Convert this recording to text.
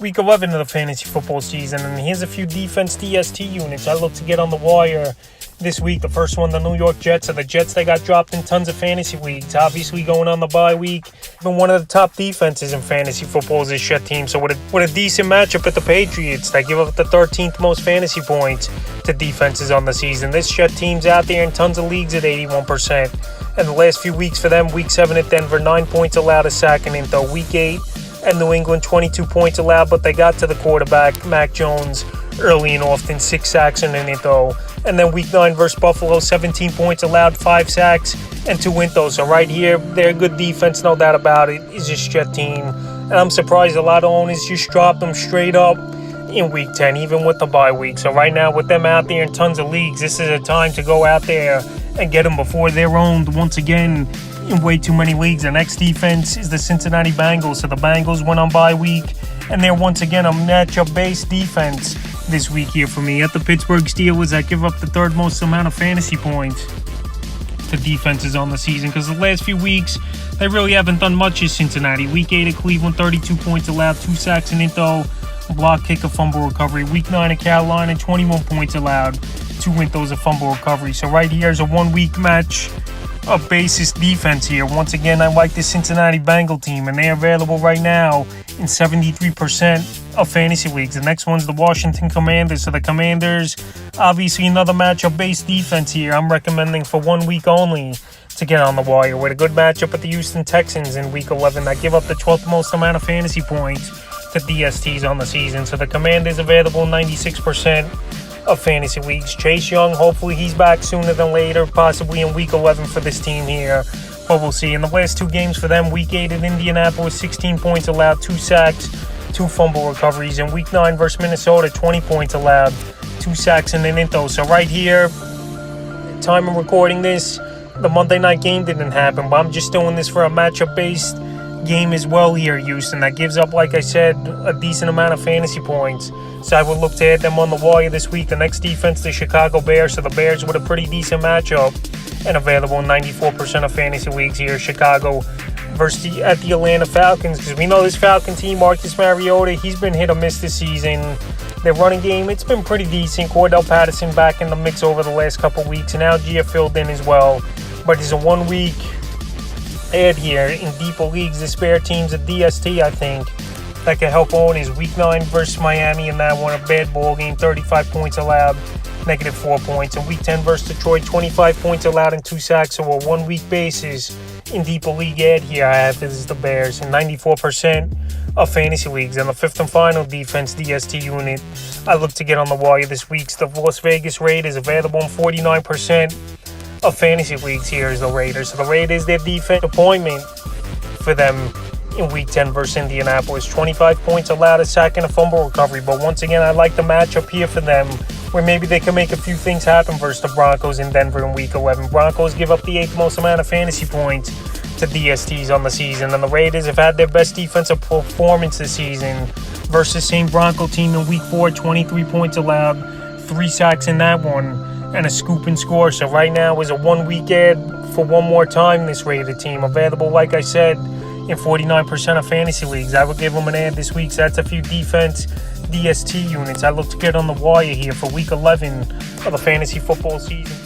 Week 11 of the fantasy football season, and here's a few defense DST units I look to get on the wire this week. The first one, the New York Jets. Are the Jets that got dropped in tons of fantasy leagues. Obviously going on the bye week. Even one of the top defenses in fantasy football is this Jet team. So with a decent matchup at the Patriots that give up the 13th most fantasy points to defenses on the season. This Jet team's out there in tons of leagues at 81%. And the last few weeks for them, Week 7 at Denver, 9 points allowed a sack and into Week 8 and New England, 22 points allowed, but they got to the quarterback, Mac Jones, early and often, 6 sacks and an into. And then Week 9 versus Buffalo, 17 points allowed, 5 sacks, and 2 intos. So right here, they're good defense, no doubt about it, is this Jet team. And I'm surprised a lot of owners just dropped them straight up in Week 10, even with the bye week. So right now, with them out there in tons of leagues, this is a time to go out there and get them before they're owned once again in way too many leagues. The next defense is the Cincinnati Bengals. So the Bengals went on bye week, and they're once again a matchup-based defense this week here for me. At the Pittsburgh Steelers that give up the third most amount of fantasy points to defenses on the season, because the last few weeks they really haven't done much as Cincinnati. Week 8 at Cleveland, 32 points allowed, 2 sacks and into, block, kick, a fumble recovery. Week 9 at Carolina, 21 points allowed, 2 intos, a fumble recovery. So right here is a 1 week match of basis defense here. Once again, I like the Cincinnati Bengal team, and they're available right now in 73% of fantasy leagues. The next one's the Washington Commanders. So the Commanders, obviously another matchup-based defense here. I'm recommending for 1 week only to get on the wire with a good matchup with the Houston Texans in Week 11 that give up the 12th most amount of fantasy points to DSTs on the season. So the Commanders available in 96% of fantasy leagues. Chase Young, hopefully he's back sooner than later, possibly in Week 11 for this team here, but we'll see. In the last 2 games for them, Week 8 at Indianapolis, 16 points allowed, 2 sacks, 2 fumble recoveries. In Week 9 versus Minnesota, 20 points allowed, 2 sacks and an into. So right here, time of recording this, the Monday night game didn't happen, but I'm just doing this for a matchup-based game as well here, Houston, that gives up, like I said, a decent amount of fantasy points. So I would look to add them on the wire this week. The next defense, the Chicago Bears. So the Bears with a pretty decent matchup and available in 94% of fantasy leagues here. Chicago versus the Atlanta Falcons, because we know this Falcon team, Marcus Mariota, he's been hit or miss this season. Their running game, it's been pretty decent. Cordell Patterson back in the mix over the last couple weeks, and Algier filled in as well. But it's a 1 week add here in deeper leagues. The spare teams at DST, I think, that can help owners. Week 9 versus Miami, and that one a bad ball game, 35 points allowed, negative 4 points. And Week 10 versus Detroit, 25 points allowed and 2 sacks. So a 1 week basis in deeper league ad here I have is the Bears in 94% of fantasy leagues. And the fifth and final defense DST unit I look to get on the wire this week's the Las Vegas Raiders, available in 49% of fantasy leagues here is the Raiders. So the Raiders, their defense appointment for them in Week 10 versus Indianapolis. 25 points allowed, a sack and a fumble recovery. But once again, I like the matchup here for them, where maybe they can make a few things happen versus the Broncos in Denver in Week 11. Broncos give up the 8th most amount of fantasy points to DSTs on the season, and the Raiders have had their best defensive performance this season versus same Bronco team in Week 4. 23 points allowed, 3 sacks in that one, and a scoop and score. So right now is a 1 week ad for one more time, this Raider team. Available, like I said, in 49% of fantasy leagues. I would give them an ad this week. So that's a few defense DST units I look to get on the wire here for Week 11 of the fantasy football season.